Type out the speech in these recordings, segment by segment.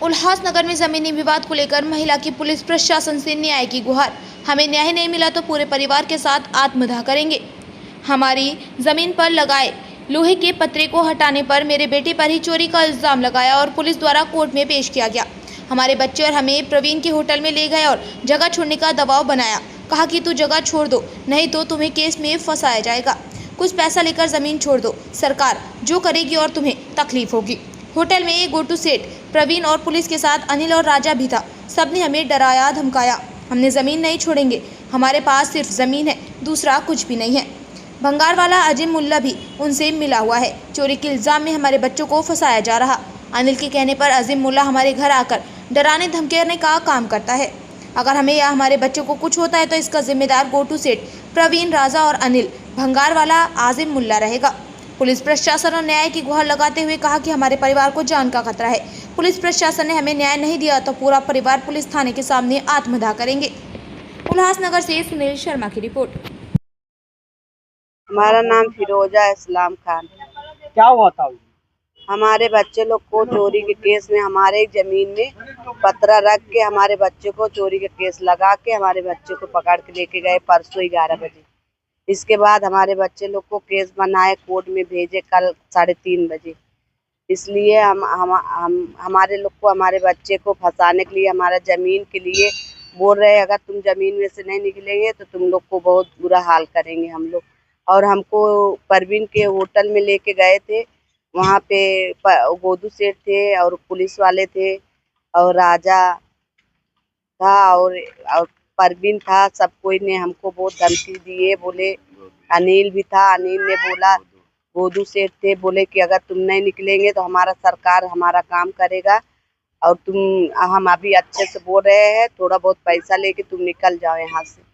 उल्हासनगर में जमीनी विवाद को लेकर महिला की पुलिस प्रशासन से न्याय की गुहार। हमें न्याय नहीं मिला तो पूरे परिवार के साथ आत्मदाह करेंगे। हमारी जमीन पर लगाए लोहे के पत्रे को हटाने पर मेरे बेटे पर ही चोरी का इल्जाम लगाया और पुलिस द्वारा कोर्ट में पेश किया गया। हमारे बच्चे और हमें प्रवीण के होटल में ले गए और जगह छोड़ने का दबाव बनाया। कहा कि तू जगह छोड़ दो, नहीं तो तुम्हें केस में फंसाया जाएगा। कुछ पैसा लेकर जमीन छोड़ दो, सरकार जो करेगी और तुम्हें तकलीफ होगी। होटल में गोटू सेठ, प्रवीण और पुलिस के साथ अनिल और राजा भी था। सबने हमें डराया धमकाया। हमने ज़मीन नहीं छोड़ेंगे, हमारे पास सिर्फ ज़मीन है, दूसरा कुछ भी नहीं है। भंगार वाला अजीम मुल्ला भी उनसे मिला हुआ है। चोरी के इल्ज़ाम में हमारे बच्चों को फंसाया जा रहा। अनिल के कहने पर अजीम मुल्ला हमारे घर आकर डराने धमकाने का काम करता है। अगर हमें या हमारे बच्चों को कुछ होता है तो इसका जिम्मेदार गोटू सेठ, प्रवीण, राजा और अनिल, भंगार वाला आजिम मुल्ला रहेगा। पुलिस प्रशासन और न्याय की गुहार लगाते हुए कहा कि हमारे परिवार को जान का खतरा है। पुलिस प्रशासन ने हमें न्याय नहीं दिया तो पूरा परिवार पुलिस थाने के सामने आत्मदाह करेंगे। उल्हासनगर से सुनील शर्मा की रिपोर्ट। हमारा नाम फिरोजा इस्लाम खान। क्या हुआ था? हमारे बच्चे लोग को चोरी के केस में हमारे जमीन में पत्रा रख के हमारे बच्चे को चोरी के केस लगा के हमारे बच्चे को पकड़ के लेके गए परसों 11 बजे। इसके बाद हमारे बच्चे लोग को केस बनाए, कोर्ट में भेजे कल 3:30 बजे। इसलिए हम हमारे लोग को हमारे बच्चे को फंसाने के लिए हमारा ज़मीन के लिए बोल रहे हैं, अगर तुम ज़मीन में से नहीं निकलेंगे तो तुम लोग को बहुत बुरा हाल करेंगे हम लोग। और हमको परवीन के होटल में लेके गए थे, वहाँ पे गोदू सेठ थे और पुलिस वाले थे और राजा था और परवीन था। सब कोई ने हमको बहुत धमकी दिए, बोले अनिल भी था। अनिल ने बोला, गोदू सेठ थे, बोले कि अगर तुम नहीं निकलेंगे तो हमारा सरकार हमारा काम करेगा और हम अभी अच्छे से बोल रहे हैं, थोड़ा बहुत पैसा लेके तुम निकल जाओ यहाँ से।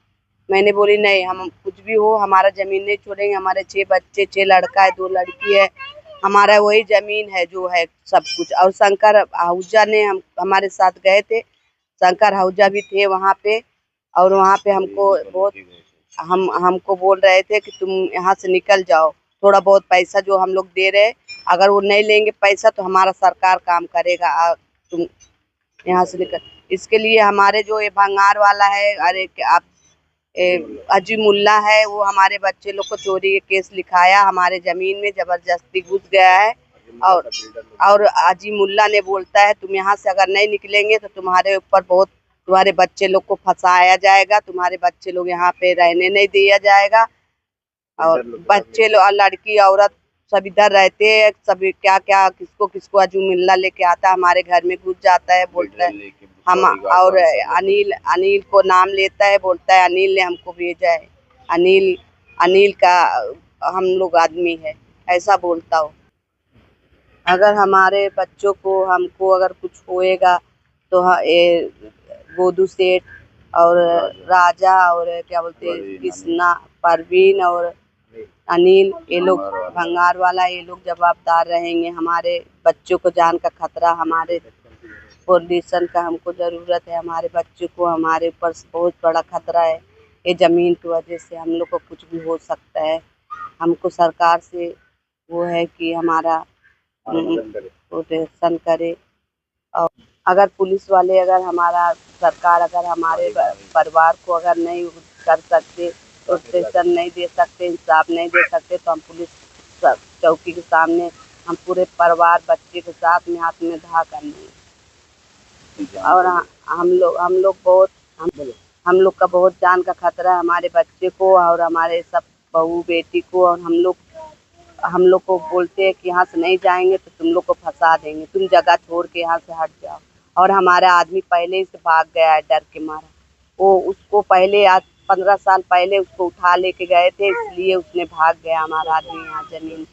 मैंने बोली नहीं, हम कुछ भी हो हमारा ज़मीन नहीं छोड़ेंगे। हमारे 6 बच्चे, 6 लड़का है, 2 लड़की है, हमारा वही ज़मीन है जो है सब कुछ। और शंकर आहूजा ने हमारे साथ गए थे, शंकर आहूजा भी थे वहाँ पे। और वहाँ पे हमको बहुत हमको बोल रहे थे कि तुम यहाँ से निकल जाओ, थोड़ा बहुत पैसा जो हम लोग दे रहे, अगर वो नहीं लेंगे पैसा तो हमारा सरकार काम करेगा, तुम यहाँ से निकल। इसके लिए हमारे जो ये भंगार वाला है, अरे आप अजीम मुल्ला है, वो हमारे बच्चे लोग को चोरी के केस लिखाया, हमारे ज़मीन में ज़बरदस्ती घुस गया है। और अजीम मुल्ला ने बोलता है तुम यहाँ से अगर नहीं निकलेंगे तो तुम्हारे ऊपर बहुत, तुम्हारे बच्चे लोग को फंसाया जाएगा, तुम्हारे बच्चे लोग यहाँ पे रहने नहीं दिया जाएगा। और बच्चे लोग, लड़की औरत सब इधर रहते हैं, सब क्या क्या किसको किसको अजीम मुल्ला लेके आता है, हमारे घर में घुस जाता है, बोलता है हम। और अनिल को नाम लेता है, बोलता है अनिल ने हमको भेजा है, अनिल का हम लोग आदमी है, ऐसा बोलता हो। अगर हमारे बच्चों को हमको अगर कुछ होएगा तो गोदू सेठ और राजा और क्या बोलते हैं कृष्णा, परवीन और अनिल, ये लोग भंगार वाला, ये लोग जवाबदार रहेंगे। हमारे बच्चों को जान का खतरा, हमारे पोजीशन का हमको ज़रूरत है, हमारे बच्चों को हमारे ऊपर बहुत बड़ा खतरा है। ये ज़मीन की वजह से हम लोग को कुछ भी हो सकता है। हमको सरकार से वो है कि हमारा प्रोटेक्शन करे। और अगर पुलिस वाले, अगर हमारा सरकार अगर हमारे परिवार को अगर नहीं कर सकते, प्रोटेक्शन नहीं दे सकते, इंसाफ नहीं दे सकते, तो हम पुलिस चौकी के सामने हम पूरे परिवार बच्चे के साथ में हाथ में धा करने। और हम लोग का बहुत जान का खतरा है, हमारे बच्चे को और हमारे सब बहू बेटी को। और हम लोग को बोलते हैं कि यहाँ से नहीं जाएंगे तो तुम लोग को फंसा देंगे, तुम जगह छोड़ के यहाँ से हट जाओ। और हमारा आदमी पहले ही से भाग गया है डर के मारा। वो उसको पहले, आज 15 साल पहले उसको उठा लेके गए थे, इसलिए उसने भाग गया हमारा आदमी यहाँ ज़मीन।